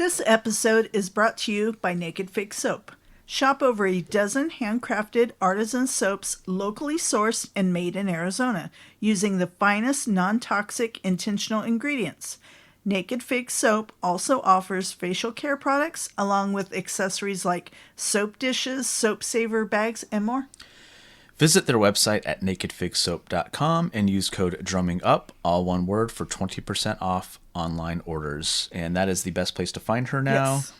This episode is brought to you by Naked Fig Soap. Shop over a dozen handcrafted artisan soaps locally sourced and made in Arizona using the finest non-toxic intentional ingredients. Naked Fig Soap also offers facial care products along with accessories like soap dishes, soap saver bags, and more. Visit their website at nakedfigsoap.com and use code DRUMMINGUP, all one word, for 20% off online orders. And that is the best place to find her now. Yes.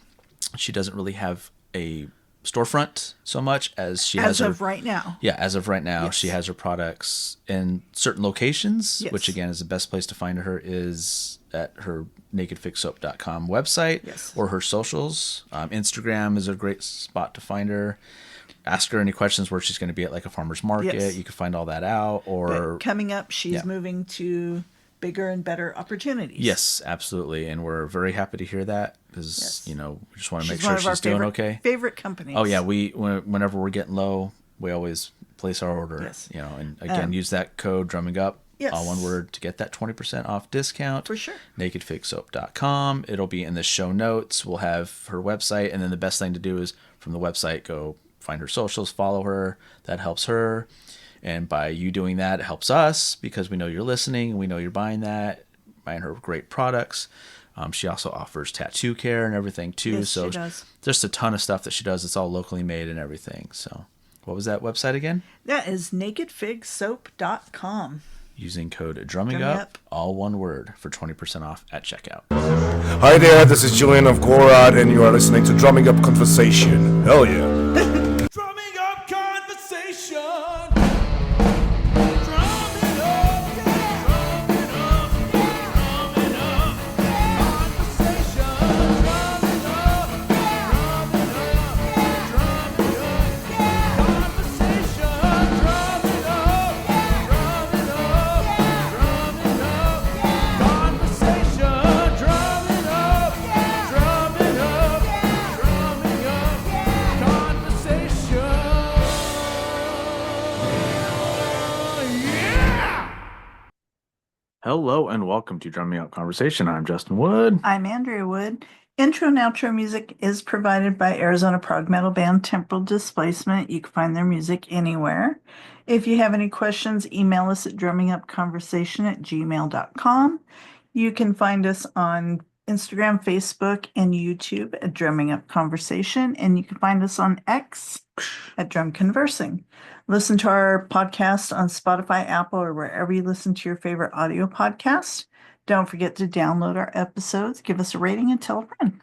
She doesn't really have a storefront so much as she has As of right now. Yeah, as of right now, Yes. she has her products in certain locations, Yes. which again is the best place to find her is at her nakedfigsoap.com website. Yes. Or her socials. Instagram is a great spot to find her. Ask her any questions where she's going to be at like a farmer's market. Yes. You can find all that out. Or But coming up, she's Yeah. moving to bigger and better opportunities. Yes, absolutely. And we're very happy to hear that because, Yes. we just want to She's make one sure of our she's doing favorite, okay. favorite companies. Oh, yeah. Whenever we're getting low, we always place our order. Yes. And again, use that code drumming up, Yes. all one word, to get that 20% off discount. For sure. nakedfigsoap.com. It'll be in the show notes. We'll have her website. And then the best thing to do is from the website, go find her socials, follow her. That helps her. And by you doing that, it helps us because we know you're listening and we know you're buying her great products. She also offers tattoo care and everything too. Yes, so she does. just a ton of stuff that she does. It's all locally made and everything. So what was that website again? That is nakedfigsoap.com. Using code drumming Drumming up, Up. all one word, for 20% off at checkout. Hi there, this is Julian of Gorad, and you are listening to Drumming Up Conversation. Hell yeah. Drumming up conversation. Drumming up, yeah. Drumming up, yeah. Drumming up, yeah. Conversation. Drumming up, yeah. Drumming up, yeah. Drumming up, yeah. Conversation. Drumming up, yeah. Drumming up, yeah. Drumming up, yeah. Conversation. Drumming up, yeah. Drumming up, yeah. Drumming up, yeah. Conversation. Yeah. Hello and welcome to Drumming Up Conversation. I'm Justin Wood. I'm Andrea Wood. Intro and outro music is provided by Arizona prog metal band Temporal Displacement. You can find their music anywhere. If you have any questions, email us at drummingupconversation@gmail.com. You can find us on Instagram, Facebook, and YouTube at Drumming Up Conversation, and you can find us on X at Drum Conversing. Listen to our podcast on Spotify, Apple, or wherever you listen to your favorite audio podcast. Don't forget to download our episodes, give us a rating, and tell a friend.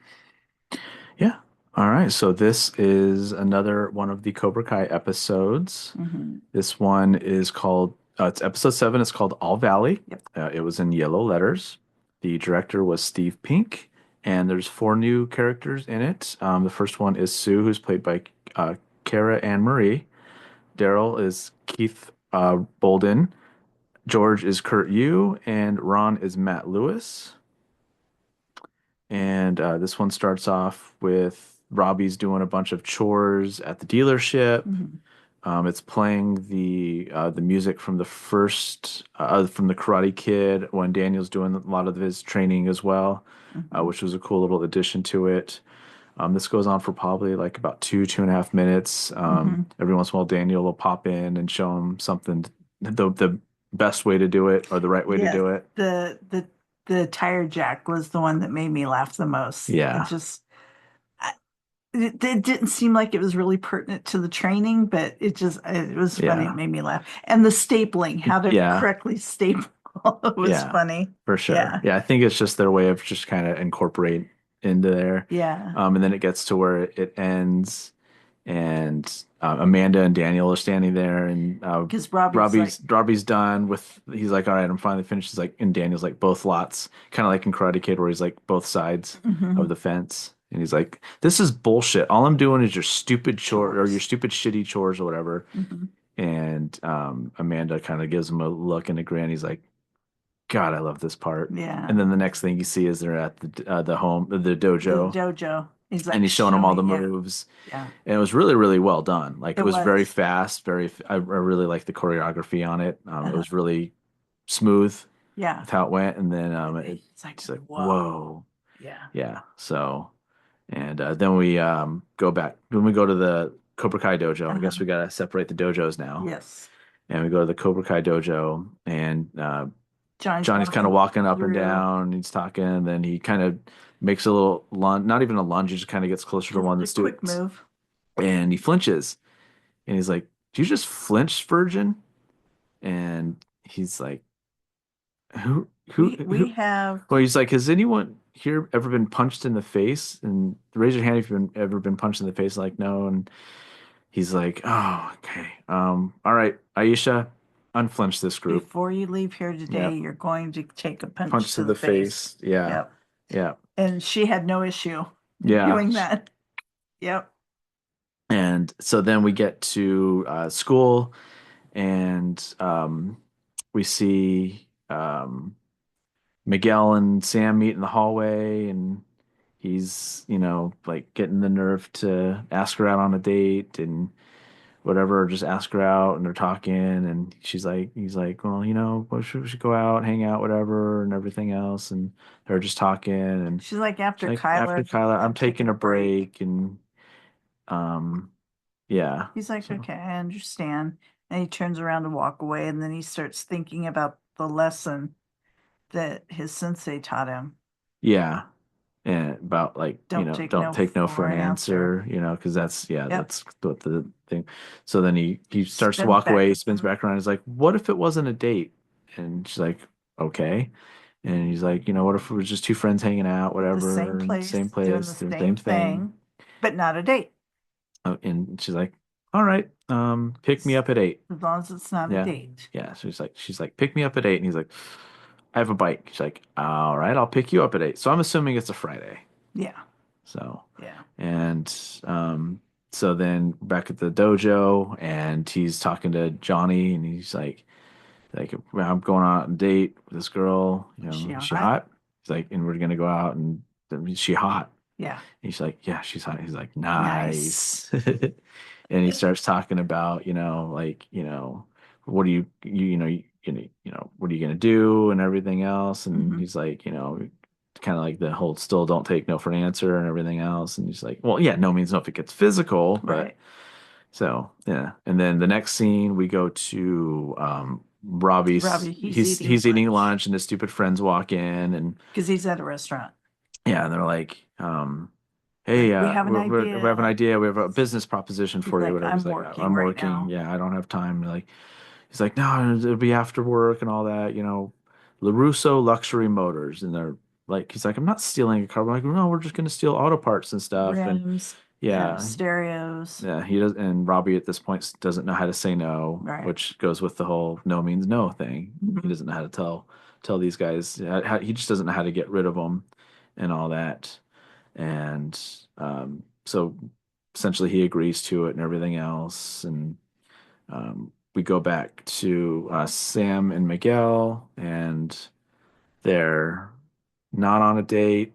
Yeah. All right. So this is another one of the Cobra Kai episodes. This one is called, it's episode 7. It's called All Valley. Yep. It was in yellow letters. The director was Steve Pink, and there's 4 new characters in it. The first one is Sue, who's played by Cara Ann Marie. Daryl is Keith Bolden. George is Kurt Yu, and Ron is Matt Lewis. And this one starts off with Robbie's doing a bunch of chores at the dealership. It's playing the music from the first from the Karate Kid when Daniel's doing a lot of his training as well, which was a cool little addition to it. This goes on for probably like about 2.5 minutes. Every once in a while, Daniel will pop in and show him something, the best way to do it or the right way to do it. The tire jack was the one that made me laugh the most. Yeah. It didn't seem like it was really pertinent to the training, but it was funny. Yeah. It made me laugh. And the stapling, how to Yeah. correctly staple was Yeah. funny. For sure. Yeah. Yeah, I think it's just their way of just kind of incorporate into there. Yeah. And then it gets to where it ends, and Amanda and Daniel are standing there, and Because Robbie's done with. He's like, "All right, I'm finally finished." He's like, and Daniel's like, "Both lots," kind of like in Karate Kid, where he's like both sides of the fence, and he's like, "This is bullshit. All I'm doing is your stupid chore or your stupid shitty chores or whatever." And Amanda kind of gives him a look and a grin. He's like, God, I love this part. Yeah. And then the next thing you see is they're at the dojo. The dojo. He's like, And he's showing them all the yeah. moves. Yeah. And it was really, really well done. Like it was very was. fast, I really liked the choreography on it. It was really smooth Yeah. with how it went. And then It's like, it's like, whoa. whoa. Yeah. Yeah. So, and then we go back when we go to the Cobra Kai dojo. I guess we gotta separate the dojos now. Yes. And we go to the Cobra Kai dojo, and Johnny's kind of walking up and through. down. He's talking, and then he kind of makes a little lunge, not even a lunge. He just kind of gets closer to one of the Just a quick students, move. and he flinches, and he's like, "Do you just flinch, virgin?" And he's like, "Who?" We have Well, he's like, "Has anyone here ever been punched in the face?" And raise your hand if you've ever been punched in the face. Like, no. And he's like, "Oh, okay. All right, Aisha, unflinch this group. before you leave here today, Yep. you're going to take a punch, Punch to the face. Yeah, Yep. yeah, And she had no issue yeah." doing that. Yep. And so then we get to school, and we see Miguel and Sam meet in the hallway, and he's, like getting the nerve to ask her out on a date and whatever, just ask her out, and they're talking, and he's like, well, we should go out, hang out, whatever, and everything else, and they're just talking, and She's like, after she's like, after Kyler, Kyla, I'm taking a break, and um, yeah, He's like, so okay, I understand. And he turns around to walk away, and then he starts thinking about the lesson that his sensei taught him. yeah, and about like, Don't take don't no take no for for an an answer, because that's Yep. that's what the thing. So then he starts to Spins walk back away, he around. spins back around. He's like, "What if it wasn't a date?" And she's like, "Okay." And he's like, "What if it was just two friends hanging out, The whatever, same and place, same doing place, the the same same thing." thing, but not a date. And she's like, "All right, pick me up at 8." As long as it's not a Yeah. date. Yeah. So she's like, "Pick me up at 8." And he's like, "I have a bike." She's like, "All right, I'll pick you up at 8." So I'm assuming it's a Friday. Yeah. So, Yeah. and so then back at the dojo, and he's talking to Johnny, and he's like, "Well, I'm going on a date with this girl. She Is she hot? hot?" He's like, "And we're gonna go out, and is she hot?" Yeah. He's like, "Yeah, she's hot." He's like, Nice. "Nice." And he starts talking about, what do what are you gonna do and everything else. And Mhm. he's like, kind of like the whole still don't take no for an answer and everything else. And he's like, well, yeah, no means no if it gets physical, but Right. so yeah. And then the next scene we go to Robbie's. Robbie, He's eating lunch, and his stupid friends walk in, and because he's at a restaurant. yeah, and they're like, "Hey, Like, we have an we have an idea. idea. We have a business proposition for you." like, Whatever. I'm He's like, working "I'm right working. now." Yeah, I don't have time." Like, he's like, "No, it'll be after work and all that." LaRusso Luxury Motors, and they're like, he's like, "I'm not stealing a car." I'm like, "No, we're just gonna steal auto parts and stuff." And Rims, yeah, stereos. yeah, he does. And Robbie at this point doesn't know how to say no, Right. which goes with the whole no means no thing. Mhm. He doesn't know how to tell these guys. He just doesn't know how to get rid of them and all that. And so essentially he agrees to it and everything else. And we go back to Sam and Miguel, and they're not on a date.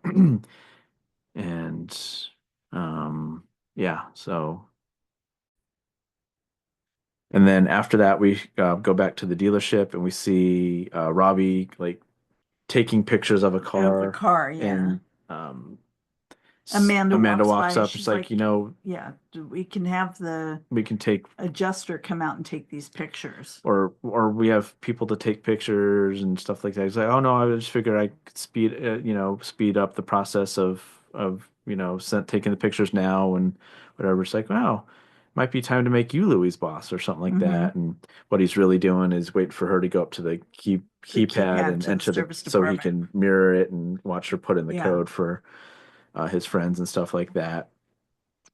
And yeah, so. And then after that, we go back to the dealership, and we see Robbie like taking pictures of a Of the car. car, yeah. And Amanda walks by, up. she's It's like, yeah, we can have the we can take, adjuster come out and take these pictures. or we have people to take pictures and stuff like that. He's like, "Oh no, I just figured I could speed up the process of taking the pictures now and whatever." It's like, wow, might be time to make you Louis' boss or something like that. And what he's really doing is waiting for her to go up to the keypad keypad and to the enter service so he department. can mirror it and watch her put in the Yeah. code for his friends and stuff like that.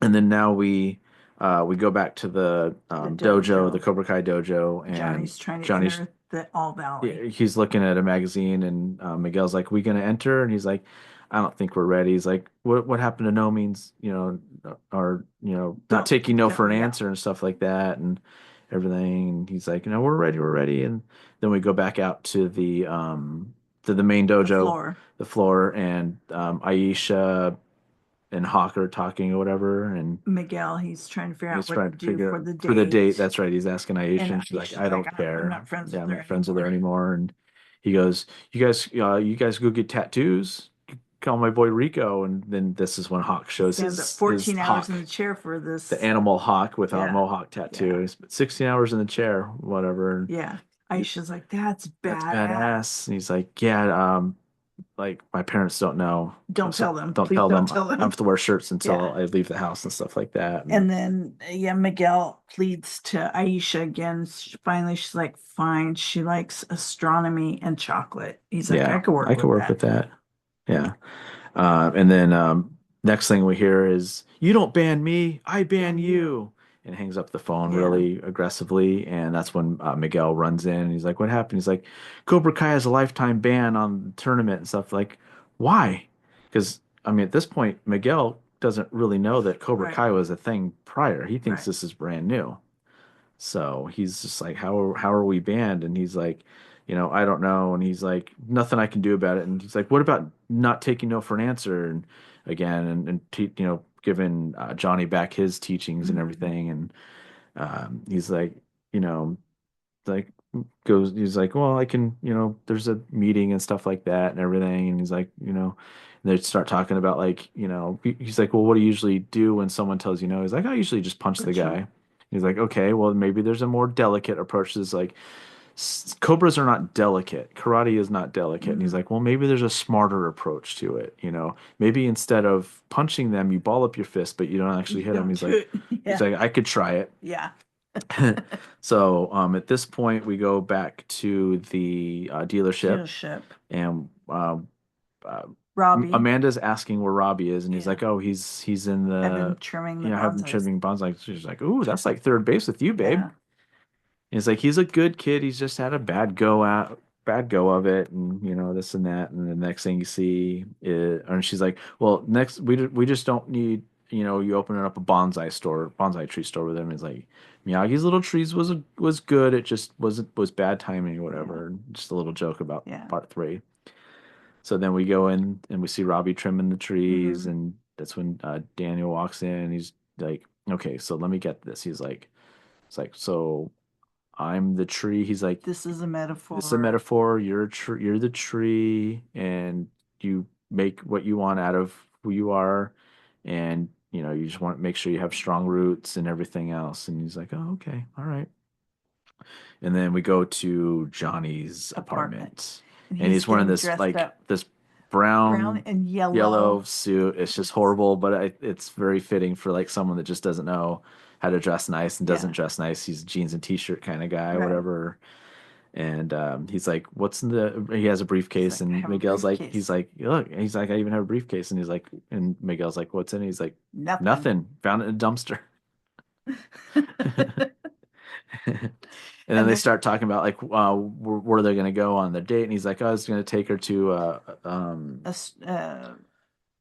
And then now we go back to the dojo, dojo. the Cobra Kai dojo, and Johnny's trying to Johnny's enter the All Valley. he's looking at a magazine, and Miguel's like, "We gonna enter?" And he's like, "I don't think we're ready." He's like, "What happened to no means, or not taking no for an yeah. answer and stuff like that and everything." And he's like, "We're ready, we're ready." And then we go back out to the main dojo, the floor, and Aisha and Hawker talking or whatever, and Miguel, he's trying to figure he's out trying what to to do figure for the date. for the date. That's right. He's asking Aisha, And and she's like, Aisha's "I don't like, care. I'm not friends Yeah, with I'm her not friends with her anymore." anymore." And he goes, you guys go get tattoos." call my boy Rico. And then this is when Hawk shows Stands up his 14 hours hawk, in the chair for this. the animal hawk without Yeah. mohawk tattoo. Yeah. He's 16 hours in the chair, whatever. Yeah. Aisha's like, that's That's badass. badass. And he's like, yeah, like my parents don't know. Don't So tell them. Don't Please tell don't them. tell them. I have to wear shirts until Yeah. I leave the house and stuff like that. And then, yeah, Miguel pleads to Aisha again. Finally, she's like, fine. She likes astronomy and chocolate. He's like, yeah, I could work with that. Yeah. And then next thing we hear is, "You don't ban me, I ban you," and hangs up the phone Yeah. really aggressively. And that's when Miguel runs in and he's like, "What happened?" He's like, "Cobra Kai has a lifetime ban on the tournament and stuff." Like, why? Because I mean, at this point, Miguel doesn't really know that Cobra Right. Kai was a thing prior. He thinks Right. this is brand new. So he's just like, how are we banned? And he's like, I don't know. And he's like, nothing I can do about it. And he's like, what about not taking no for an answer? And again, and giving Johnny back his teachings and Mhm. everything. And he's like, you know, like he's like, well, I can, there's a meeting and stuff like that and everything. And he's like, and they start talking about like, he's like, well, what do you usually do when someone tells you no? He's like, I usually just punch the Punch him. guy. He's like, okay, well, maybe there's a more delicate approach. This like cobras are not delicate. Karate is not delicate. And he's Mhm. like, well, maybe there's a smarter approach to it. Maybe instead of punching them, you ball up your fist, but you don't actually hit them. Don't He's do like, it. Yeah. he's like, I could try it. Yeah. So at this point, we go back to the dealership, Dealership. and Robbie. Amanda's asking where Robbie is, and he's Yeah. like, "Oh, he's in I've been the trimming the have him bonsais. trimming bonsai." She's like, "Ooh, that's like third base with you, babe." Yeah. And he's like, "He's a good kid. He's just had a bad go of it, and this and that." And the next thing you see is, and she's like, "Well, next we just don't need you opening up a bonsai tree store with him." He's like, "Miyagi's little trees was good. It just was bad timing or whatever." And just a little joke about Yeah. part three. So then we go in and we see Robbie trimming the trees, Mhm. and that's when Daniel walks in. And he's like, "Okay, so let me get this." It's like, so I'm the tree. He's like, This is a metaphor. "This is a metaphor. You're the tree, and you make what you want out of who you are, and you just want to make sure you have strong roots and everything else." And he's like, "Oh, okay, all right." And then we go to Johnny's apartment. And he's wearing getting this dressed like up. this Brown brown and yellow suit. It's just horrible, but it's very fitting for like someone that just doesn't know how to dress nice and doesn't Yeah. dress nice. He's a jeans and t-shirt kind of guy, Right. whatever. And he's like, "What's in the?" He has a briefcase, He's like, "I and have a Miguel's like, briefcase." he's like, "Look," and he's like, "I even have a briefcase," and he's like, and Miguel's like, "What's in it?" He's like, Nothing. "Nothing. Found it in a dumpster." And then they start talking about like where they're gonna go on their date, and he's like, "I was gonna take her to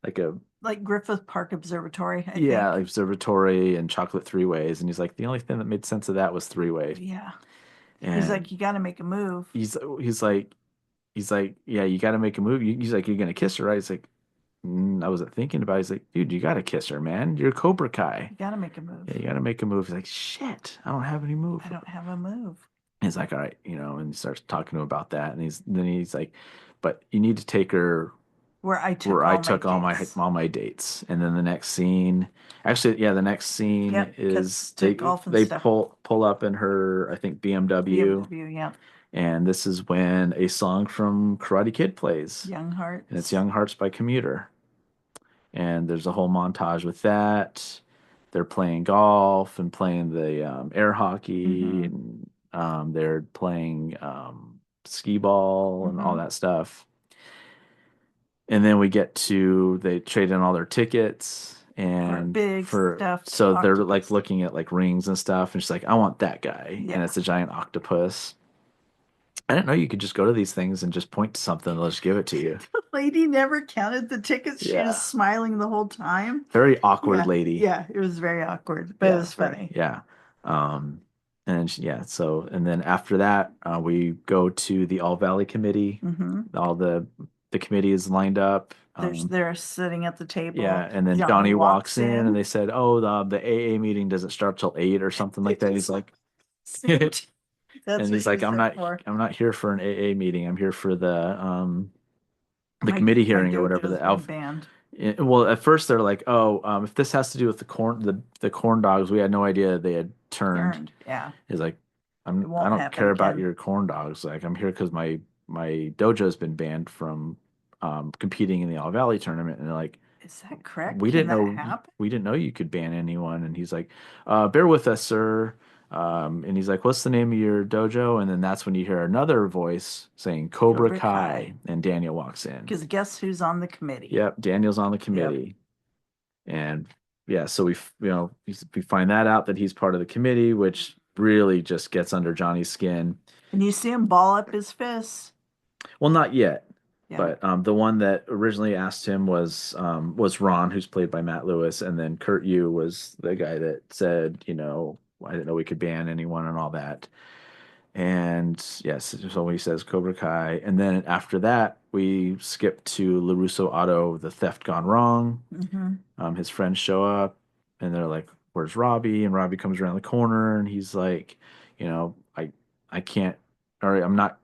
like a like Griffith Park Observatory, I like think. observatory and chocolate three ways." And he's like, "The only thing that made sense of that was three way." Yeah. And He's like, you got to make a move. he's like, "Yeah, you got to make a move." He's like, "You're gonna kiss her, right?" He's like, I wasn't thinking about it. He's like, "Dude, you got to kiss her, man. You're Cobra Kai. You got to make a move. Yeah, you got to make a move." He's like, "Shit, I don't have any move." I don't have a move. He's like, "All right," and he starts talking to him about that, and he's like, "But you need to take her Where I took where all I my took dates. all my dates." And then the next scene, actually, yeah, the next scene Yep, is to golf and they stuff. pull up in her, I think, BMW, BMW, yeah. and this is when a song from Karate Kid plays, Young Hearts. and it's Young Hearts by Commuter. And there's a whole montage with that. They're playing golf and playing the air hockey, Mhm. and they're playing skee ball and all Mhm. that stuff. And then we get to they trade in all their tickets and big stuffed so they're like octopus. looking at like rings and stuff, and she's like, "I want that guy," Yeah. and it's a giant octopus. I didn't know you could just go to these things and just point to something and they'll just give it to you. The lady never counted the tickets. She Yeah. was smiling the whole time. Very awkward Yeah. lady. Yeah, it was very awkward, but it was funny. Yeah. So and then after that, we go to the All Valley Committee. Hmm. All the committee is lined up. They're sitting at the table. Yeah, and then Johnny walks in, and they said, "Oh, the AA meeting doesn't start till 8 or something like that." He's like, That's and what he's like, there for. I'm not here for an AA meeting. I'm here for the the committee hearing or whatever. dojo's The been Alf. banned. Well, at first they're like, "Oh, if this has to do with the corn dogs, we had no idea they had turned." Yeah. He's like, I won't don't happen care about again. your corn dogs. Like, I'm here because my dojo's been banned from competing in the All Valley tournament." And they're like, Is that correct? we Can didn't that know happen? we didn't know you could ban anyone. And he's like, bear with us, sir. And he's like, what's the name of your dojo? And then that's when you hear another voice saying Cobra Cobra Kai, Kai. and Daniel walks in. Because guess who's on the committee? Yep, Daniel's on the committee. And yeah, so we find that out that he's part of the committee, which really just gets under Johnny's skin. And you see him ball up his fists. Well, not yet. Yeah. But the one that originally asked him was Ron, who's played by Matt Lewis, and then Kurt Yu was the guy that said, I didn't know we could ban anyone and all that. And yes, so he says Cobra Kai, and then after that we skip to LaRusso Auto, the theft gone wrong. His friends show up, and they're like, "Where's Robbie?" And Robbie comes around the corner, and he's like, I can't, or I'm not,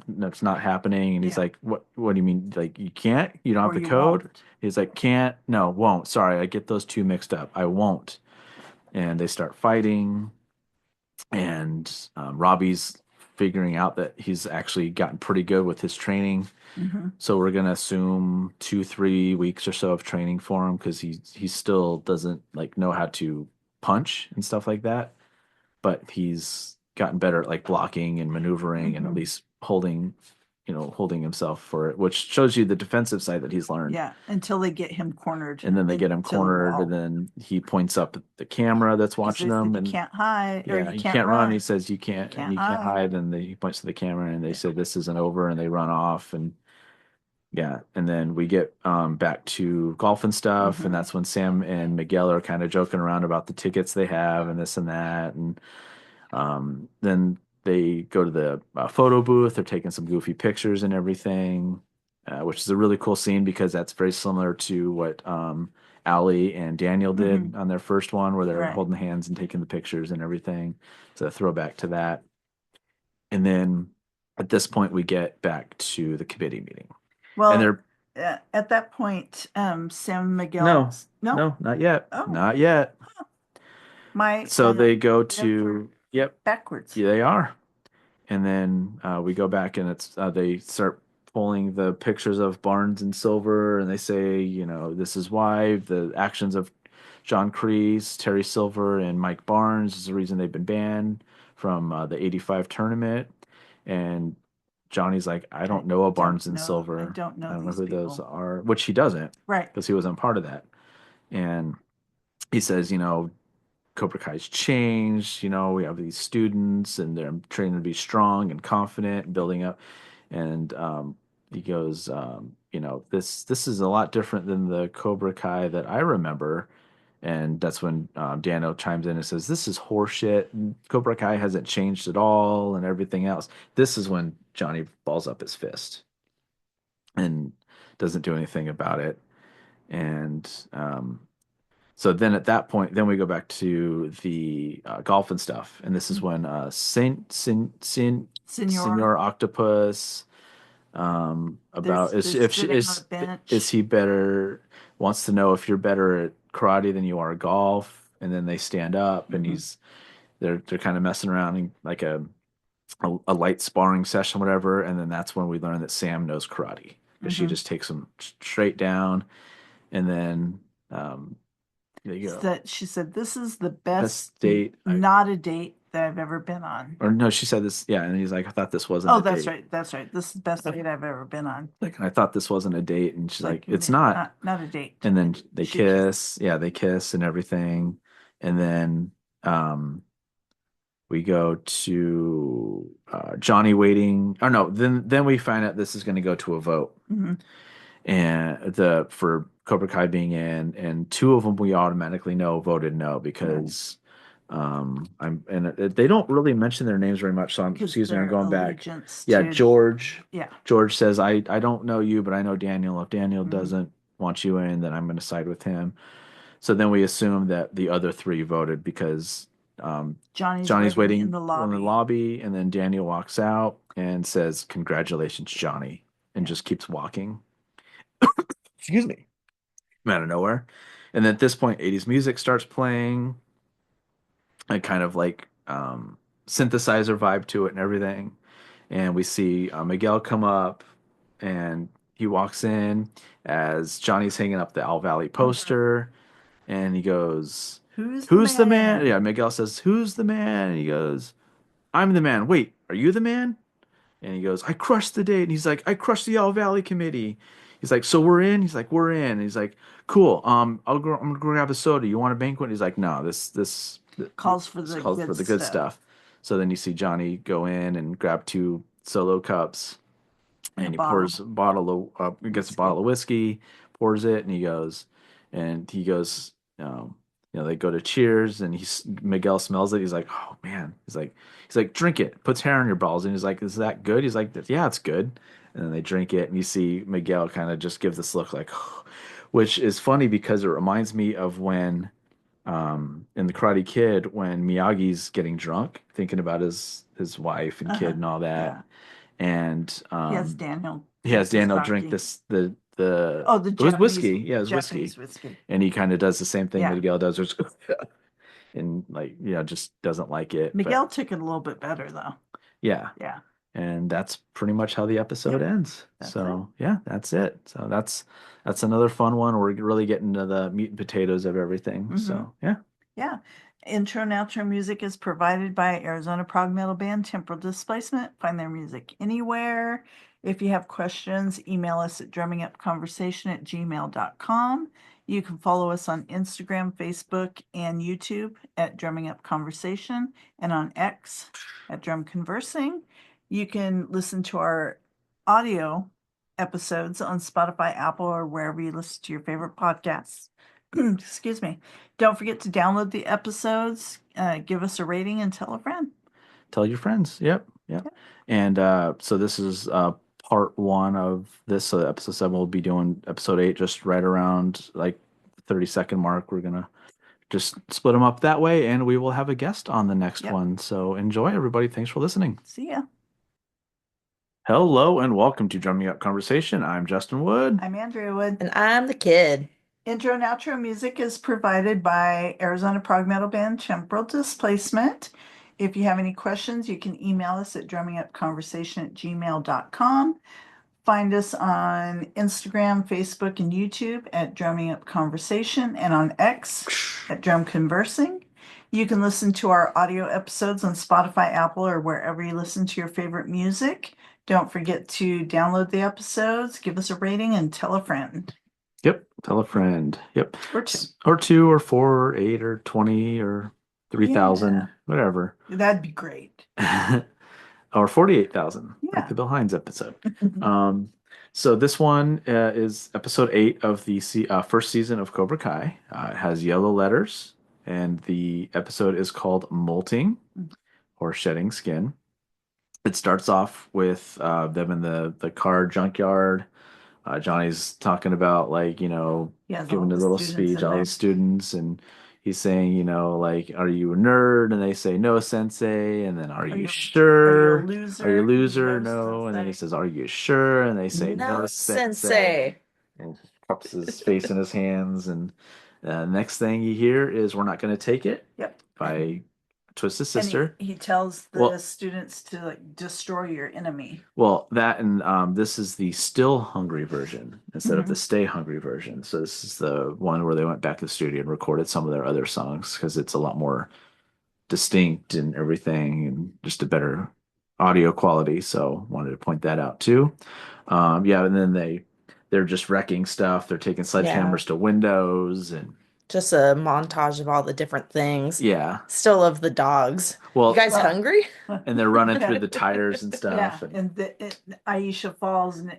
that's not happening. And he's like, what do you mean? Like, you can't? You don't have Or the you code? won't. He's like, can't, no, won't. Sorry, I get those two mixed up. I won't. And they start fighting, and Robbie's figuring out that he's actually gotten pretty good with his training. So we're gonna assume 2-3 weeks or so of training for him, because he still doesn't like know how to punch and stuff like that, but he's gotten better at like blocking and maneuvering and at least holding himself for it, which shows you the defensive side that he's learned. Yeah, until they get him cornered. And then they get him into the cornered, wall. and then he points up at the camera that's 'Cause watching they said him, you and can't hide, or yeah, you you can't can't run. run. He says you can't hide, and he points to the camera, and they say this isn't over, and they run off. And yeah, and then we get back to golf and stuff, and that's when Sam and Miguel are kind of joking around about the tickets they have and this and that. And then they go to the photo booth. They're taking some goofy pictures and everything, which is a really cool scene because that's very similar to what Allie and Daniel did on their first one, where they're Right. holding hands and taking the pictures and everything. So a throwback to that. And then at this point, we get back to the committee meeting. Well, And they're at that point, Sam and Miguel. no, not yet. Oh. Not yet. My So they go were to, yep, backwards. yeah, they are. And then we go back, and it's they start pulling the pictures of Barnes and Silver, and they say, this is why the actions of John Kreese, Terry Silver, and Mike Barnes is the reason they've been banned from the '85 tournament. And Johnny's like, I don't know a Barnes and Silver. I don't know who these those people. are, which he doesn't, Right. because he wasn't part of that. And he says, Cobra Kai's changed. We have these students, and they're training to be strong and confident and building up. And he goes, this is a lot different than the Cobra Kai that I remember. And that's when Dano chimes in and says, this is horseshit. Cobra Kai hasn't changed at all, and everything else. This is when Johnny balls up his fist and doesn't do anything about it. And so then at that point, then we go back to the golf and stuff. And this is when Senor Octopus about is he better, wants to know if you're better at karate than you are at golf. And then they stand up, and they're kind of messing around in like a light sparring session, whatever. And then that's when we learn that Sam knows karate, because she just takes him straight down. And then there you go. She said, this is the best date. Not a date that I've ever been on. Or no, she said this. Yeah, and he's like, I thought this wasn't. Oh, that's right. That's right. This is the best date I've ever been on. Like, I thought this wasn't a date, and she's like, it's not a date. And then they kiss. Yeah, they kiss and everything, and then we go to Johnny waiting. Oh no, then we find out this is going to go to a vote, and for Cobra Kai being in, and two of them we automatically know voted no, because they don't really mention their names very much. So I'm going back. Yeah, George. Yeah, George says, I don't know you, but I know Daniel. If Daniel doesn't want you in, then I'm going to side with him. So then we assume that the other three voted, because Johnny's waiting in the lobby, and then Daniel walks out and says, congratulations, Johnny, and just keeps walking. excuse me, out of nowhere. And then at this point, 80s music starts playing, a kind of like synthesizer vibe to it and everything. And we see Miguel come up, and he walks in as Johnny's hanging up the Owl Valley poster, and he goes, Who's the "Who's the man?" man? Yeah, Miguel says, "Who's the man?" And he goes, "I'm the man." "Wait, are you the man?" And he goes, "I crushed the date." And he's like, "I crushed the Owl Valley committee." He's like, "So we're in?" He's like, "We're in." And he's like, "Cool. I'm gonna go grab a soda. You want a banquet?" And he's like, "No, Calls for this the calls for good the good stuff. stuff." So then you see Johnny go in and grab two solo cups, And a and he bottle pours a bottle of he gets a whiskey. bottle of whiskey, pours it, and he goes, they go to cheers, and Miguel smells it. He's like, "Oh man," he's like, "Drink it." Puts hair on your balls, and he's like, "Is that good?" He's like, "Yeah, it's good." And then they drink it, and you see Miguel kind of just give this look like, which is funny because it reminds me of when in the Karate Kid when Miyagi's getting drunk, thinking about his wife and kid and all that, Yeah. and He has Daniel. he has drink his Daniel drink sake. the Oh, the it was Japanese whiskey. Yeah, it was Japanese whiskey. whiskey. And he kind of does the same thing Yeah. Miguel does, which and like just doesn't like it. Miguel But took it a little bit better though. yeah, Yeah. and that's pretty much how the episode Yep. ends. That's So yeah, that's it. So that's another fun one. We're really getting to the meat and potatoes of everything. So yeah. Yeah. Intro and outro music is provided by Arizona prog metal band Temporal Displacement. Find their music anywhere. If you have questions, email us at drummingupconversation@gmail.com. You can follow us on Instagram, Facebook, and YouTube at Drumming Up Conversation, and on X at Drum Conversing. You can listen to our audio episodes on Spotify, Apple, or wherever you listen to your favorite podcasts. Excuse me. Don't forget to download the episodes, give us a rating, and tell a friend. Tell your friends. Yep. And so this is part one of this. So episode 7 will be doing episode 8 just right around like the 30-second mark. We're gonna just split them up that way, and we will have a guest on the next Yep. one. So enjoy, everybody. Thanks for listening. See ya. Hello and welcome to Drumming Up Conversation. I'm Justin Wood. I'm Andrea Wood. And I'm the kid. Intro and outro music is provided by Arizona prog metal band Temporal Displacement. If you have any questions, you can email us at drummingupconversation@gmail.com. Find us on Instagram, Facebook, and YouTube at Drumming Up Conversation, and on X at Drum Conversing. You can listen to our audio episodes on Spotify, Apple, or wherever you listen to your favorite music. Don't forget to download the episodes, give us a rating, and tell a friend. Yep. Tell a friend. Yep. Or two. Or 2 or 4 or 8 or 20 or 3,000, Yeah. whatever. That'd be great. Or 48,000, Yeah. like the Bill Hines episode. So this one is episode 8 of the first season of Cobra Kai. It has yellow letters, and the episode is called Molting, or Shedding Skin. It starts off with them in the car junkyard. Johnny's talking about He has giving all a the little students speech, in all there. the students, and he's saying, like, "Are you a nerd?" And they say, "No, sensei." And then, "Are you sure?" Are you a loser? "Are you a loser?" No, "No." And then he sensei. says, "Are you sure?" And they say, "No, No, sensei." sensei. And he props his face in his hands. And next thing you hear is "We're Not Gonna Take It" Yep. by Twisted And Sister. he tells the Well- students to destroy your enemy. Well, that and this is the Still Hungry version instead of Mhm. the Stay Hungry version. So this is the one where they went back to the studio and recorded some of their other songs because it's a lot more distinct and everything, and just a better audio quality. So wanted to point that out too. Yeah, and then they're just wrecking stuff. They're taking sledgehammers to windows, and Just a montage of all the different things. yeah. Still love the dogs. Well, You guys hungry? and they're running through the tires and Yeah, stuff. and Aisha falls, and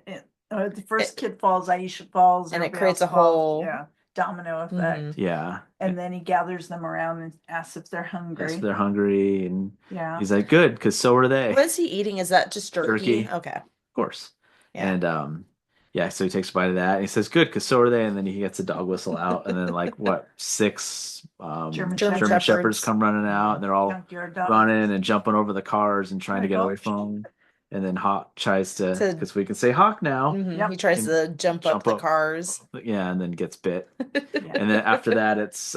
the first kid falls, Aisha falls, And it everybody creates else a falls. whole- Yeah, domino effect. Mhm. Yeah. And then he gathers them around and asks if they're hungry. Yes, they're hungry, and Yeah. he's like, "Good, because so are they." What is he eating? Is that just jerky? Jerky. Okay. Of course. Yeah. And yeah, so he takes a bite of that, and he says, "Good, because so are they." And then he gets a dog whistle out, and then like what 6 German German Shepherds. Shepherds come running out, and they're all Junkyard dogs. running and jumping over the cars and trying to get away from him. and then Hawk tries to, To- because we can say Hawk now. Yep. He tries to jump up Jump the up. cars. Yeah, and then gets bit. Yeah. And then after that, it's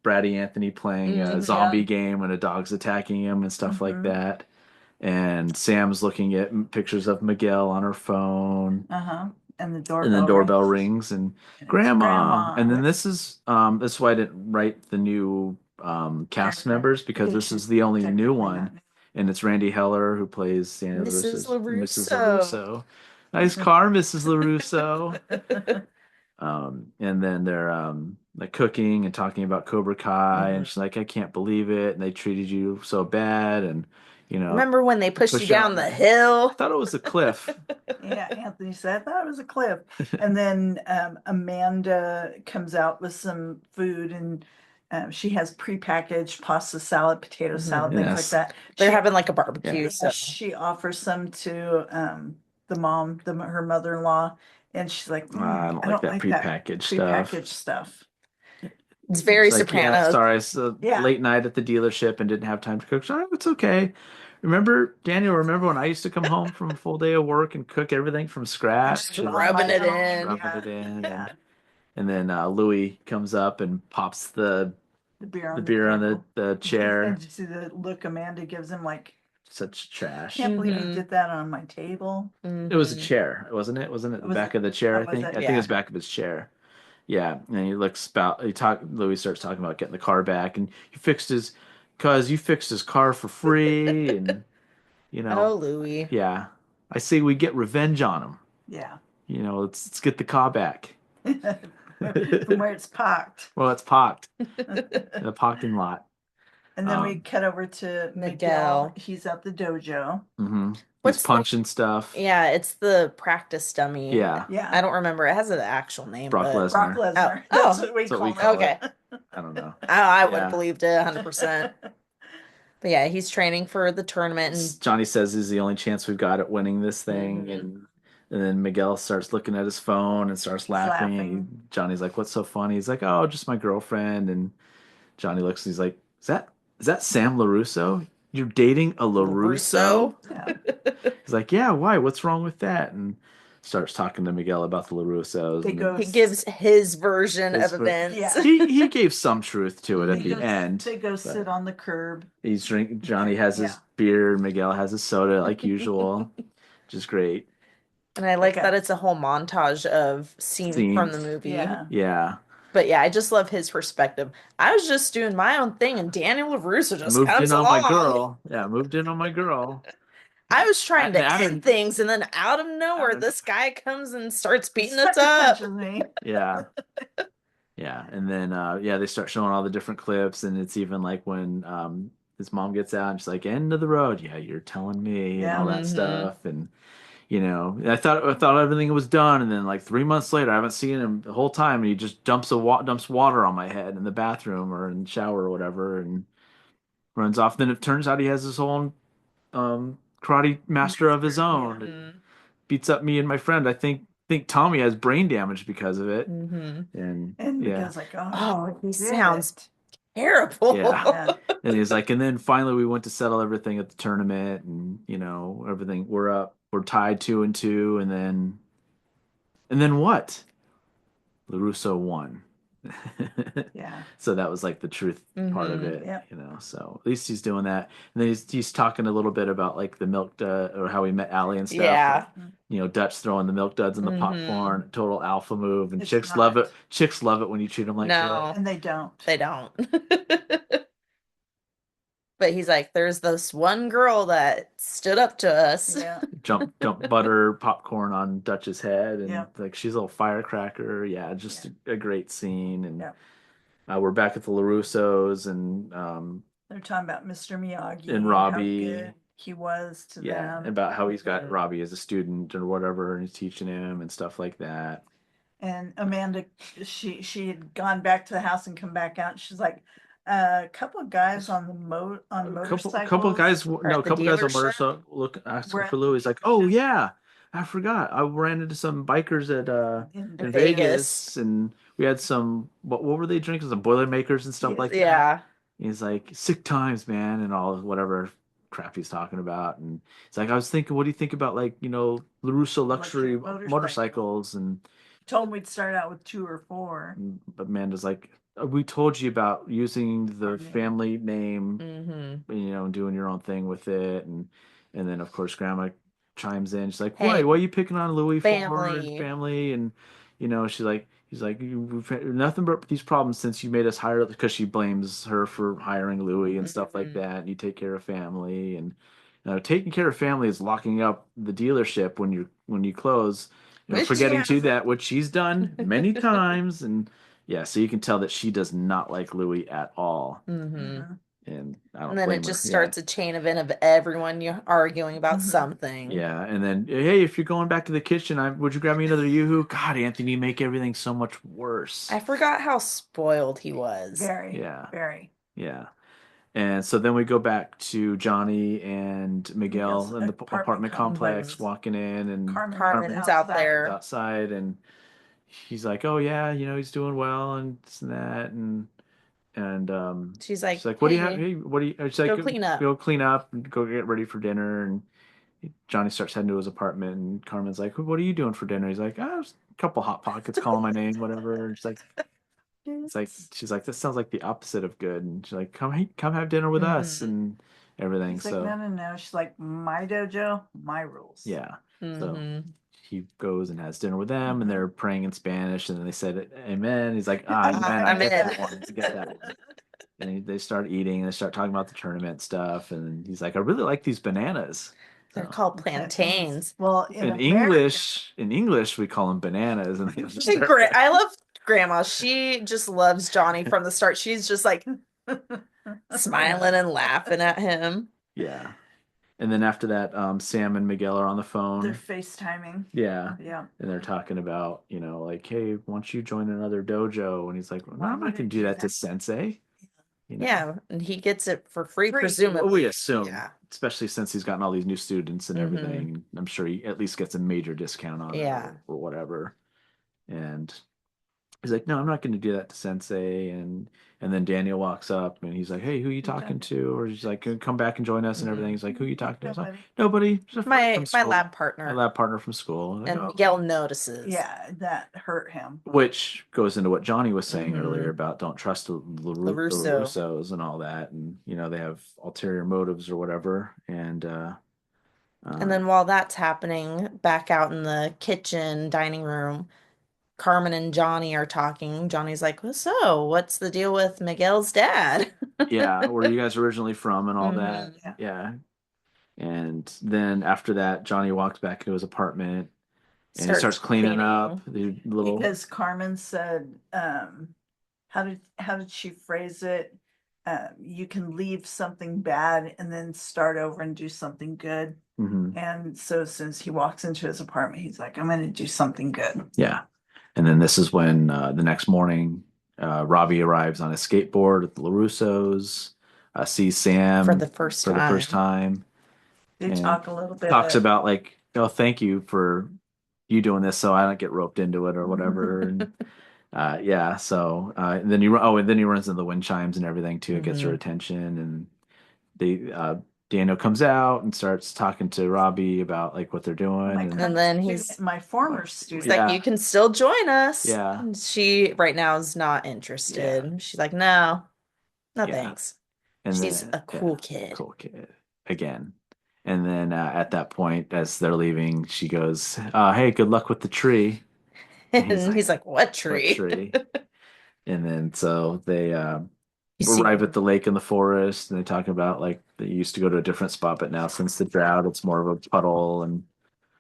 Brady Anthony playing a zombie game when a dog's attacking him and stuff like that. And Sam's looking at pictures of Miguel on her phone. And the And doorbell then doorbell rings. rings and it's grandma. Grandma. And then this is why I didn't write the new cast members, because this is the only new one. And it's Randy Heller who plays Santa Mrs. Mrs. LaRusso. LaRusso. Nice car, Mrs. LaRusso. And then they're like cooking and talking about Cobra Kai, and she's like, I can't believe it, and they treated you so bad, and Remember when they pushed you push down out- the hill? I thought it was a cliff. Yeah, Anthony said, I thought it was a cliff. And then Amanda comes out with some food, and she has prepackaged pasta salad, potato salad, things like Yes. that. They're She- having like a barbecue. Yeah. So She offers some to the mom, her mother-in-law, and she's like, I don't like that prepackaged stuff. prepackaged stuff. it's very It's like, yeah, Sopranos. sorry, it's a Yeah. late night at the dealership and didn't have time to cook. So it's okay. Remember, Daniel, remember when I used to come home from a full day of work and cook everything from scratch? Just and rubbing it Oh, in. rubbing it in. Yeah. And then Louis comes up and pops the The beer on beer on table. the chair. And you see the look Amanda gives him, like, Such trash. can't believe you did that on my table. It was a chair, wasn't it? Wasn't it the Was back it- of the chair? oh, I was think. it? I think Yeah. it was back of his chair. Yeah, and Louis starts talking about getting the car back, and you fixed his car for free, and Oh, Louis. yeah. I say we get revenge on him. Yeah. Let's get the car back. From where it's parked. Well, it's parked in the parking lot. And then we Um, cut over to Miguel. Miguel. He's at the dojo. Mm-hmm. What's He's the- punching stuff. Yeah, it's the practice dummy. Yeah. Yeah. I don't remember. It has an actual name. Brock but Lesnar. Brock Lesnar. Oh. That's what we That's what call we him. call Okay. I don't know. I would Yeah. have believed it 100%. But yeah, he's training for the tournament. And Johnny says this is the only chance we've got at winning this thing, and then Miguel starts looking at his phone and starts laughing. And Johnny's like, "What's so funny?" He's like, "Oh, just my girlfriend." And Johnny looks. He's like, "Is that Sam LaRusso? You're dating a LaRusso?" Yeah. He's like, "Yeah. Why? What's wrong with that?" And starts talking to Miguel about the LaRussos. They and go- he gives his version His of ver- events. Yeah. he gave some truth to it at They the go- end. They go sit on the curb. He's drinking. Johnny has his Yeah. beer. Miguel has his soda, like usual, which is great. And I like Okay. that it's a whole montage of scenes from the Scenes. movie. Yeah. Yeah, But yeah, I just love his perspective. I was just doing my own thing, and Daniel LaRusso just moved comes in on along. my girl. Yeah, moved in on my girl. I was trying to Adam- end things, and then out of nowhere, Adam- this guy comes and starts beating us Sucker up. punches me. Yeah, yeah, and then they start showing all the different clips, and it's even like when his mom gets out and she's like, "End of the road." Yeah, you're telling me, and Yeah. all that Mhm. stuff, and I thought everything was done, and then like 3 months later, I haven't seen him the whole time, and he just dumps water on my head in the bathroom or in the shower or whatever, and runs off. Then it turns out he has his own karate master of his own. Mhm. Beats up me and my friend. I think Tommy has brain damage because of it, Mhm. and And yeah, Miguel's like, Oh, he did sounds it. terrible. Yeah. Yeah. and he's like, and then finally we went to settle everything at the tournament, and everything, we're tied 2-2, and then what? LaRusso won. Yeah. So that was like the truth part of Mhm. it, Yep. So at least he's doing that, and then he's talking a little bit about like the milk dud, or how he met Allie and stuff. Yeah. Like, Dutch throwing the milk duds in the Mhm. popcorn, total alpha move, and It's chicks love not. it. Chicks love it when you treat them like No. shit. And they don't. They don't. But he's like, there's this one girl that stood up to us. Yeah. Jump butter popcorn on Dutch's head, and Yep. like she's a little firecracker. Yeah, just a great scene. And Yep. we're back at the LaRussos, and They're talking about Mr. Miyagi And how Robbie. good he was to yeah, them. about how he's got Mhm. Robbie as a student or whatever, and he's teaching him and stuff like that. And Amanda, she had gone back to the house and come back out. She's like, a couple of guys on the motorcycles. Couple guys, at no, the couple guys on dealership? motorcycle asking We're for at Louis. He's like, oh yeah, I forgot. I ran into some bikers at in in Vegas. Vegas, and we had some what were they drinking? Some Boilermakers and stuff Yes. like that. Yeah. He's like, sick times, man, and all whatever crap he's talking about. And it's like, I was thinking, what do you think about like, LaRusso luxury Electric motorcycles? And Told him we'd start out with 2 or 4. but Amanda's like, we told you about using the Our name. family name, Mm-hmm. doing your own thing with it. And then of course Grandma chimes in. She's like, Hey, why are you picking on Louis for family. family? And he's like, we've had nothing but these problems since you made us hire, because she blames her for hiring Louis and stuff like Mhm. that. And you take care of family, and taking care of family is locking up the dealership when you close. Which Forgetting she to that, which she's done many times. And yeah, so you can tell that she does not like Louis at all. Mm-hmm. And I And don't then blame it just her. starts a chain event of everyone you arguing about Mhm. something. Yeah, and then, hey, if you're going back to the kitchen, would you grab me another Yoo-hoo? God, Anthony, you make everything so much worse. I forgot how spoiled he was. Very. Yeah. Very. Yeah. And so then we go back to Johnny and Miguel Miguel's in the apartment complex, complex. walking in, and Carmen's out there. outside, and he's like, "Oh yeah, he's doing well, and this and that," and She's like, she's like, "What do you have? hey, Hey, what do you?" She's like, go clean up. Go clean up and go get ready for dinner." And Johnny starts heading to his apartment, and Carmen's like, "What are you doing for dinner?" He's like, "Oh, just a couple hot pockets, calling my name, whatever." And she's like, "This sounds like the opposite of good." And she's like, come have dinner with us Mhm. and everything. He's like, So no. She's like, my dojo, my rules. yeah, so Mm-hmm. he goes and has dinner with them, and they're praying in Spanish, and then they said Amen. He's like, Amen. I I'm get in. that one. I get that one. And they start eating, and they start talking about the tournament stuff, and he's like, I really like these bananas. They're So, called plantains. Well, in English, we call them bananas, and they just start, I love Grandma. She just loves Johnny from the start. She's just like smiling and laughing at him. yeah. And then after that, Sam and Miguel are on the they're phone. FaceTiming. Yeah. Yeah. And they're talking about, like, hey, why don't you join another dojo? And he's like, well, no, I'm not going to do that to Sensei. Yeah, and he gets it for free, Free. presumably. Well, we assume, Yeah. especially since he's gotten all these new students and everything. I'm sure he at least gets a major discount on it or whatever. And he's like, no, I'm not going to do that to Sensei. And then Daniel walks up and he's like, hey, who are you talking to? Or he's like, come back and join us and everything. He's like, who are you talking to? I was like, nobody. Just a friend from My school. lab My partner. lab partner from school. Like, And "Oh." Miguel notices. Yeah, that hurt him. Which goes into what Johnny was saying Mhm. earlier about don't trust the LaRusso. Russos and all that. And, they have ulterior motives or whatever. And then while that's happening, back out in the kitchen, dining room, Carmen and Johnny are talking. Johnny's like, well, so what's the deal with Miguel's dad? yeah, where you guys originally from and all that. Yeah. Yeah. And then after that, Johnny walks back to his apartment and he starts cleaning up the little. Because Carmen said, how did she phrase it? You can leave something bad and then start over and do something good. Mhm. And so since he walks into his apartment, he's like, I'm going to do something good. Yeah. And then this is when the next morning, Robbie arrives on his skateboard at the LaRussos, sees Sam For the first time. They and talk a little bit. Talks about like, oh, thank you for you doing this so I don't get roped into it or whatever. And yeah, so and then he runs into the wind chimes and everything too. It gets her attention, and Daniel comes out and starts talking to Robbie about like what they're doing. And then he's my former student. He's like, you can still join us. Yeah. And she right now is not interested. She's like, no, thanks. And She's then, a cool kid. Cool kid again. And then at that point, as they're leaving, she goes, "Hey, good luck with the tree." And he's like, what tree? What tree? And then so they arrive at the lake in the forest, and they talk about like they used to go to a different spot, but now since the drought, it's more of a puddle. And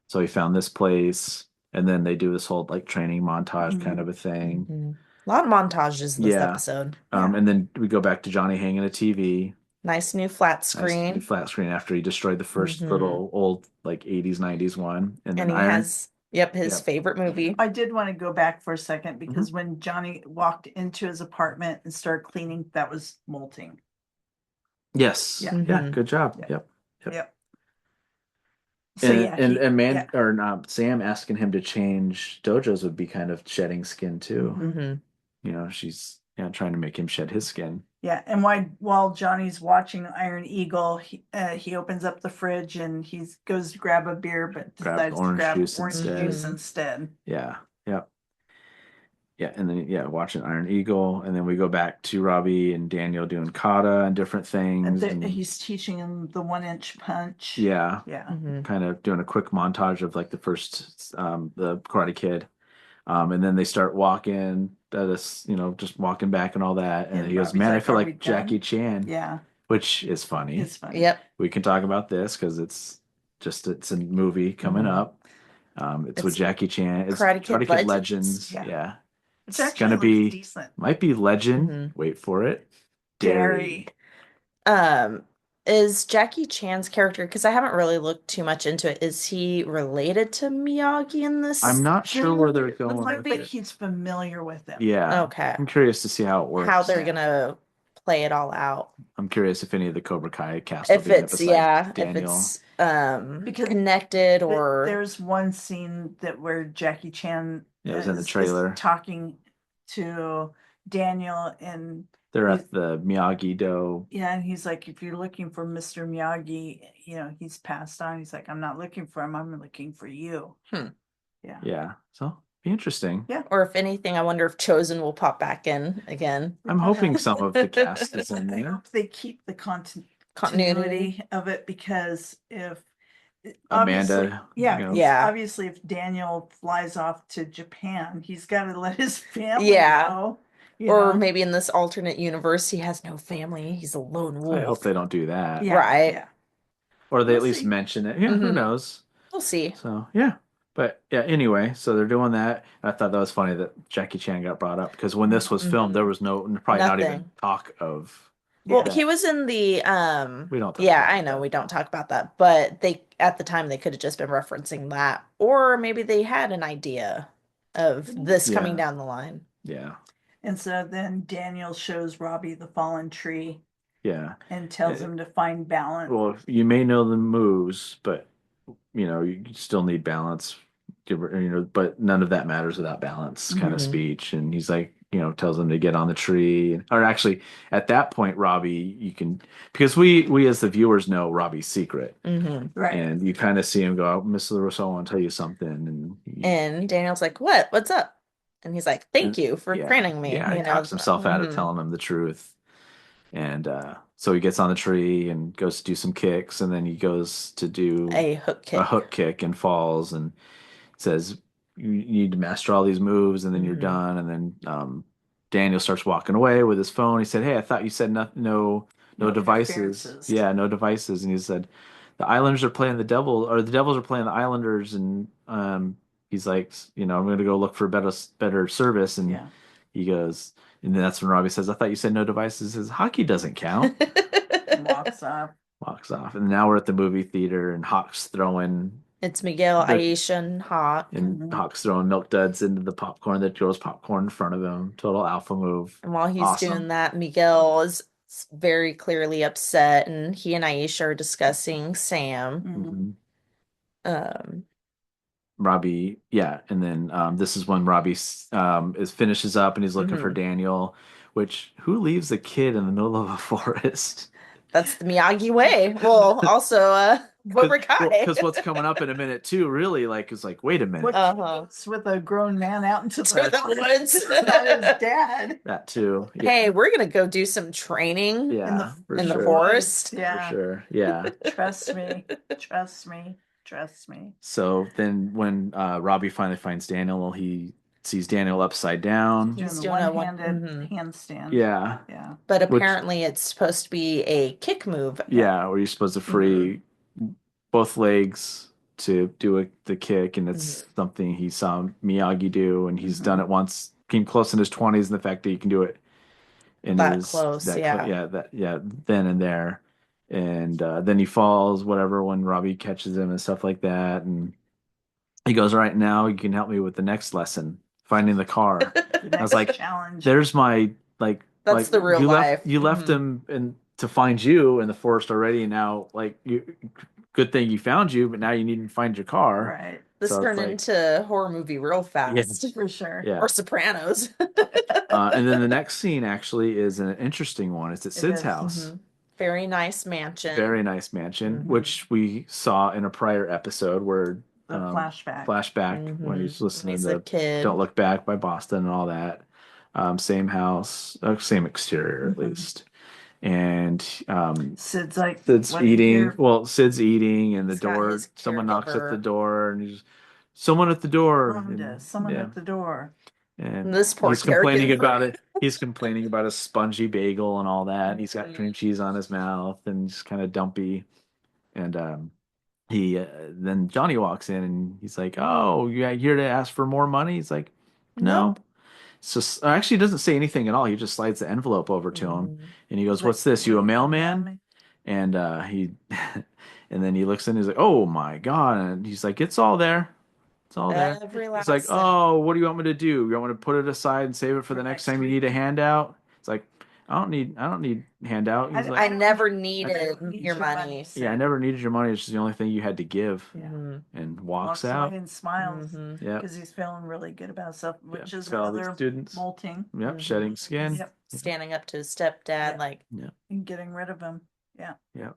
so he found this place, and then they do this whole like training montage kind of a thing. Mhm. A lot of montages this episode. And then we go back to Johnny hanging a TV. Nice new flat screen. After he destroyed the first little old like 80s, 90s one. And then he has his favorite movie. I did want to go back for a second because when Johnny walked into his apartment and started cleaning, that was Molting. Yes. Yeah. Good job. Yep. So Sam asking him to change dojos would be kind of shedding skin too. Mm-hmm. She's trying to make him shed his skin. Yeah, and while Johnny's watching Iron Eagle, he opens up the fridge and he goes to grab a beer, but Grabs decides to orange grab juice orange instead. juice instead. Yeah. Yep. Yeah, and then watching Iron Eagle, and then we go back to Robbie and Daniel doing kata and different things, and He's teaching him the 1-inch punch. yeah, Yeah. Mhm. kind of doing a quick montage of like the first the Karate Kid, and then they start walking at us, just walking back and all that, and And he goes, Robbie's "Man, I like, feel "Are we like Jackie done?" Chan," Yeah, which is funny. it's funny. Yep. We can talk about this because it's a movie coming Mhm. up. It's with It's Jackie Chan. It's Karate Kid Legends. Legends. Yeah. Yeah. It It's actually gonna looks be decent. might be Legend. Mhm. Wait for it. Gary. Um, is Jackie Chan's character, because I haven't really looked too much into it, is he related to Miyagi in this? I'm not sure where they're Looks going like with but it. he's familiar with him. Yeah. Okay. I'm curious to see how it works. How they're Yeah. gonna play it all out. I'm curious if any of the Cobra Kai cast will If be in it it's besides if Daniel. it's Because connected or there's one scene where Jackie Chan Yeah, it was in the is trailer. talking to Daniel, and They're he's- at the Miyagi-Do. yeah, and he's like, if you're looking for Mr. Miyagi, he's passed on. He's like, I'm not looking for him. I'm looking for you. Hmm. Yeah. Yeah. So be interesting. Yeah. or if anything, I wonder if Chosen will pop back in again. I'm hoping some of the cast is in I there. hope they keep the continuity Continuity. of it, because if Amanda, obviously, yeah, you know. 'cause Yeah. obviously if Daniel flies off to Japan, he's got to let his family Yeah. go. Or maybe in this alternate universe, he has no family. He's a lone wolf. I hope they don't do that. yeah, Right. yeah. Or they We'll at least see. mention it. Yeah, who Mhm. knows? We'll see. So yeah. But yeah, anyway, so they're doing that. I thought that was funny that Jackie Chan got brought up because when this was filmed, there was probably not even Nothing. talk of. Well, that. he was in the We don't talk yeah, about I know that. we don't talk about that, but they at the time they could have just been referencing that, or maybe they had an idea of this coming Yeah. down the line. Yeah, And so then Daniel shows Robbie the fallen tree yeah. and tells him to find balance. Well, you may know the moves, but you still need balance. But none of that matters without balance, kind of Mhm. speech. And he's like, tells him to get on the tree. Or actually, at that point, Robbie, because we as the viewers know Robbie's secret, Mhm. Right. and you kind of see him go, oh, Miss LaRusso, I want to tell you something, and And Daniel's like, "What? What's up?" And he's like, "Thank you for yeah, training me." yeah, he You know, talks himself out of mhm. telling him the truth. And so he gets on the tree and goes to do some kicks, and then he goes to do A hook kick. a hook kick and falls and says, you need to master all these moves, and then you're Mhm. done. And then Daniel starts walking away with his phone. He said, "Hey, I thought you said no devices." interferences. Yeah, no devices. And he said, "The Islanders are playing the Devil, or the Devils are playing the Islanders." And he's like, I'm going to go look for better service. And Yeah. he goes, and then that's when Robbie says, "I thought you said no devices." He says, "Hockey doesn't count." And walks off. Walks off. And now we're at the movie theater, and Hawk's throwing It's Miguel, The- Aisha, and Hawk. and Mhm. Hawk's throwing milk duds into the popcorn that girl's popcorn in front of him. Total alpha move. And while he's Awesome. doing that, Miguel is very clearly upset, and he and Aisha are discussing Sam. Mhm. Mhm. Um, Robbie, yeah, and then this is when Robbie finishes up and he's looking for Mhm. Daniel. Which who leaves a kid in the middle of a forest? that's the Miyagi way. Well, also Cobra Kai. Because what's coming up in a minute too, really, is like, wait a minute, What Uh-huh. goes with a grown man out into To the woods. It's not his dad. that too. Yeah, Hey, we're gonna go do some training yeah, for in the sure. forest. For Yeah. sure, yeah. Trust me. Trust me. Trust me. So then when Robbie finally finds Daniel, he sees Daniel upside down. He's Doing doing the a one- one-handed mhm. handstand. Yeah, Yeah. But Which- apparently it's supposed to be a kick move. yeah, where you're supposed to free both legs to do the kick, and it's something he saw Miyagi do, and he's done it once, came close in his 20s, and the fact that he can do it in That his close, that yeah. then and there, and then he falls, whatever, when Robbie catches him and stuff like that, and he goes, "All right, now you can help me with the next lesson, finding the car." The I was next like, challenge. "There's my That's the real you life. You left Mhm. him to find you in the forest already. And now, good thing you found you, but now you need to find your car." Right. This So it's turned like, into horror movie real fast. Yes. For sure. yeah. Or Sopranos. And then the next scene actually is an interesting one. It's at Sid's is. house. Very nice mansion. Very nice mansion, which we saw in a prior episode where The flashback. when he's listening He's to a kid. Don't Look Back by Boston and all that. Same house, same exterior at least. And Sid's like, Sid's "What do you eating. hear?" Well, Sid's eating, and the He's got door. his Someone knocks at the caregiver. door, and he's someone at the door. Rhonda, And, someone yeah, at the door. and This poor he's complaining caregiver. about it. He's complaining about a spongy bagel and all that. And he's got cream cheese on his mouth, and just kind of dumpy. And he then Johnny walks in, and he's like, "Oh, you here to ask for more money?" He's like, "No." Nope. So actually, he doesn't say anything at all. He just slides the envelope over to him, and he goes, "What's this? You a mailman?" And he, and then he looks in. He's like, "Oh my God!" And he's like, "It's all there. It's all there." Every He's last like, cent. "Oh, what do you want me to do? You want me to put it aside and save it for the next time you need a handout?" It's like, I don't need handout." He's I like, never needed need your your money. "Yeah, I never needed your money. It's just the only thing you had to give." Mhm. And Walks walks out. away and smiles Yeah, because he's feeling really good about himself, which yeah. is It's got all these another students. molting. Yep, shedding skin. Yep. Standing up to his stepdad, Yeah. like, And getting rid of him. Yeah. Yeah.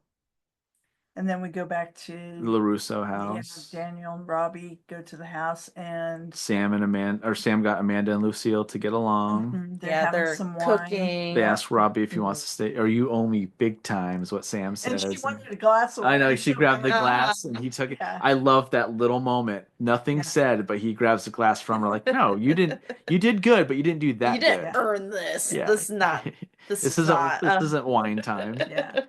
And then we go back to LaRusso house. Daniel and Robbie go to the house, and Sam got Amanda and Lucille to get along. they're yeah, having they're some wine. cooking. They ask Robbie if he wants to stay, or you owe me big time, is what Sam And says. she wanted a glass of I know wine, she so grabbed the bad. glass and he took it. Yeah. I love that little moment. Nothing said, but he grabs the glass from her. Like, no, you didn't. You did good, but you didn't do that You didn't good. earn this. Yeah. This is not. This is isn't not. this isn't wine time. Yeah.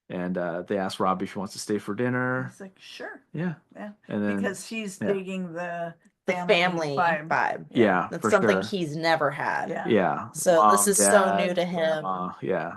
And they ask Robbie if he wants to stay for dinner. He's like, sure. Yeah. Yeah. And then Because he's yeah. digging the The family vibe. yeah, That's for something sure. he's never had. Yeah. Yeah. So this is so Dad, new to him. grandma, yeah.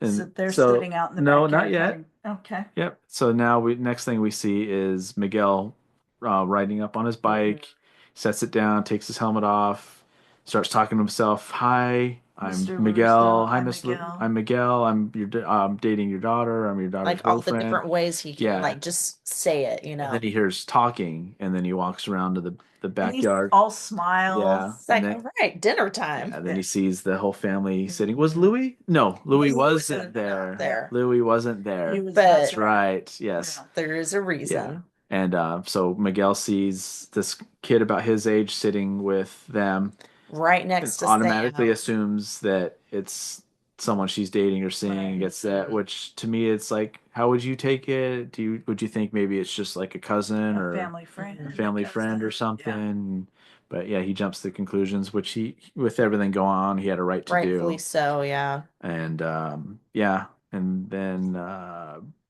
So they're sitting out in the no, backyard. not yet. Okay. Yep. So now next thing we see is Miguel riding up on his bike, sets it down, takes his helmet off, starts talking to himself. Hi, I'm Mr. Miguel. LaRusso, Hi, I'm Miss. Miguel. I'm Miguel. I'm dating your daughter. I'm your daughter's Like all the girlfriend. different ways he can Yeah. like just say it, you And know. then he hears talking, and then he walks around to the And he's backyard. all smiles. Yeah. It's like, And all right, dinner time. And then he sees the whole family sitting. Was Louis? No, Louis wasn't there. there. Louis wasn't there. He was But- That's right. Yes. There is a reason. And so Miguel sees this kid about his age sitting with them, Right next to automatically Sam. assumes that it's someone she's dating or seeing, and gets that. Which to me, it's like, how would you take it? Would you think maybe it's just like a cousin or family friend. family friend or something? But yeah, he jumps to conclusions, which he, with everything going on, he had a right to Rightfully do. so, yeah. And and then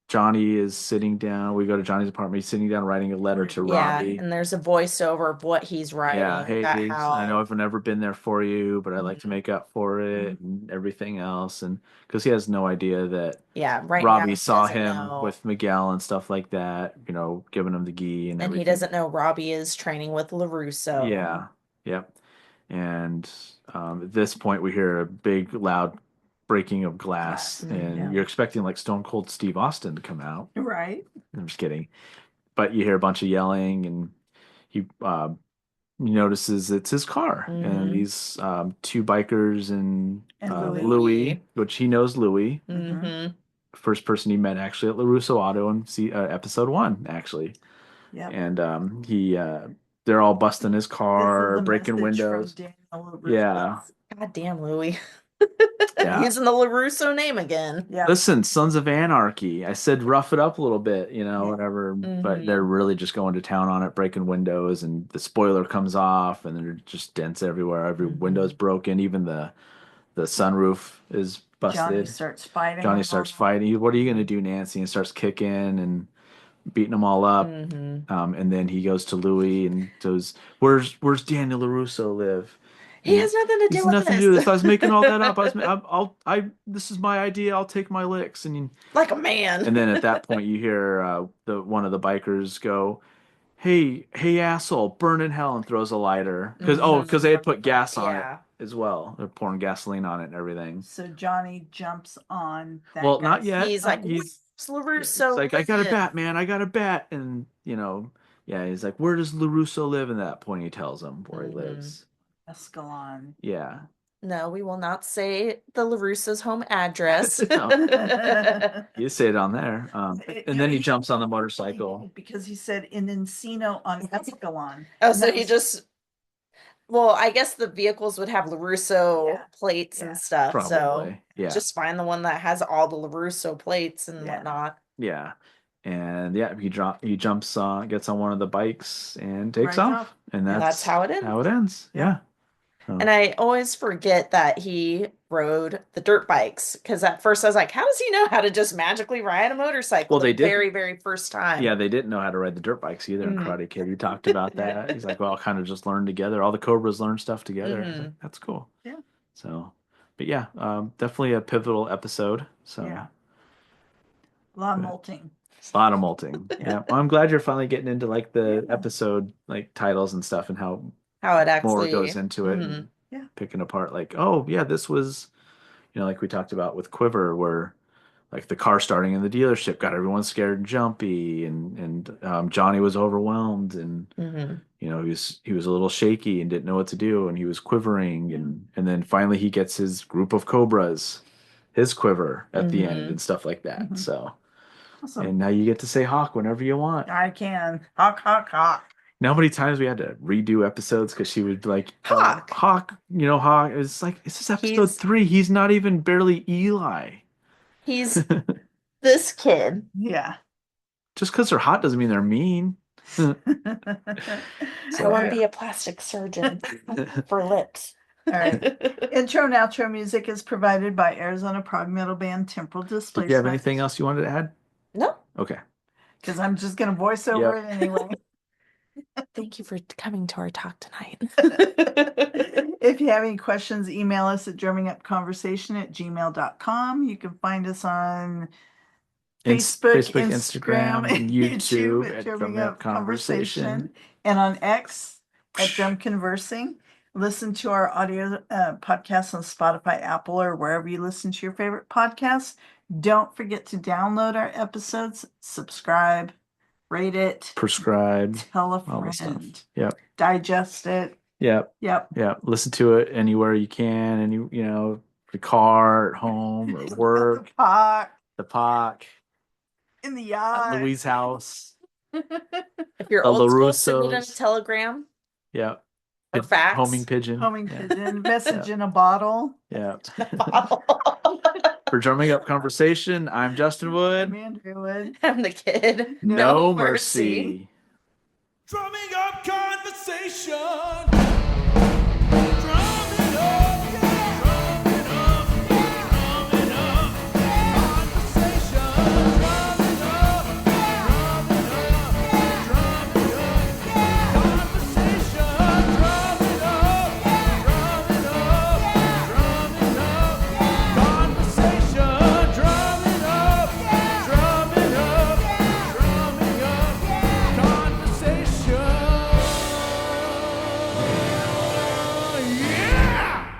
Johnny is sitting down. We go to Johnny's apartment. He's sitting down writing a letter to Yeah, Robbie. and there's a voiceover of what he's writing. Yeah, hey, about I how know I've never been there for you, but I'd like to make up for it and everything else. And because he has no idea that yeah, right now Robbie he saw doesn't him know. with Miguel and stuff like that, giving him the gi and And he everything. doesn't know Robbie is training with LaRusso. Yeah, yep. And at this point, we hear a big, loud breaking of glass, and you're expecting like Stone Cold Steve Austin to come out. Right. I'm just kidding. But you hear a bunch of yelling, and he notices it's his car, and these two bikers and, And Louis, which he knows Louis, Mm-hmm. first person he met actually at LaRusso Auto in episode 1, actually. Yeah. And they're all busting his car, breaking windows. Yeah. God damn, Louis. Yeah. Using the LaRusso name again. Yeah. Listen, Sons of Anarchy. I said rough it up a little bit, whatever. But they're really just going to town on it, breaking windows, and the spoiler comes off, and there are just dents everywhere. Every window's broken. Even the sunroof is busted. Johnny starts fighting. Johnny starts fighting. What are you going to do, Nancy? And starts kicking and beating them all up. And then he goes to Louis and goes, "Where's Daniel LaRusso live?" He has nothing to do He's with nothing this. to do with this. I was making all that up. This is my idea. I'll take my licks. Like a man. And then at that point, you hear one of the bikers go, "Hey, asshole, burn in hell," and throws a lighter because they had put gas on it as well. They're pouring gasoline on it and everything. So Johnny jumps on that. Well, not guy's- yet. He's like, He's LaRusso. like, "I got a bat, man. I got a bat," and Yeah, he's like, where does LaRusso live? And at that point, he tells him where he Mhm. lives. Escalon. Yeah. No, we will not say the LaRusso's home address. You say it on there. And then he jumps on the motorcycle. Because he said in Encino on Escalon. Oh, And so that he was- just. Well, I guess the vehicles would have LaRusso Yeah. plates Yeah. and stuff. So Probably. Yeah. just find the one that has all the LaRusso plates and Yeah. whatnot. Yeah. And yeah, he jumps on, gets on one of the bikes and takes Rides off. off. And And that's how it ends. How it ends. Yeah. Yeah. So, And I always forget that he rode the dirt bikes because at first I was like, how does he know how to just magically ride a motorcycle? Well, they the didn't. very, very first time. yeah, they didn't know how to ride the dirt bikes either in Mhm. Karate Kid. He talked about that. He's like, well, kind of just learn together. All the Cobras learn stuff together. I was like, that's cool. Yeah. So, but yeah, definitely a pivotal episode. So, Yeah. A lot of Good. molting. a lot of molting. Yeah. Yeah. Well, I'm glad you're finally getting into like the episode like titles and stuff and how How it more actually goes into it Mhm. and Yeah. picking apart like, oh yeah, this was, like we talked about with Quiver, where like the car starting in the dealership got everyone scared and jumpy, and Johnny was overwhelmed, and Mhm. he was a little shaky and didn't know what to do, and he was quivering, and then finally he gets his group of cobras, his quiver at the end Mhm. and stuff like that. Mhm. So, Awesome. and now you get to say Hawk whenever you want. I can. Hawk, hawk, hawk. Now, how many times we had to redo episodes because she would be like, Hawk. Hawk, Hawk. It's like, this is episode He's- 3. He's not even barely Eli. He's this kid. Yeah. Just because they're hot doesn't mean they're mean. I want to be a plastic surgeon for lips. All right. Intro and outro music is provided by Arizona prog metal band Temporal Displacement. Do you have anything else you wanted to add? No, Okay. Because I'm just going to voice over it anyway. thank you for coming to our talk tonight. If you have any questions, email us at drummingupconversation@gmail.com. You can find us on Facebook, Instagram, and YouTube at Drumming Up Conversation, and on X at Drum Conversing. Listen to our audio podcasts on Spotify, Apple, or wherever you listen to your favorite podcasts. Don't forget to download our episodes, subscribe, rate it, Prescribe. tell a All the stuff. friend, Yep. digest it. Yep. Yep. Yep. Listen to it anywhere you can. Your car, at home, or work. Park, The park. in the yard. Louis' house. If you're The old school, send it in a LaRussos. telegram Yep. or fax. Homing pigeon. Homing Yeah. pigeon, message in a bottle. Yeah. For Drumming Up Conversation, I'm Justin Wood. I'm Andrew Wood. I'm the kid. No mercy. Drumming up conversation.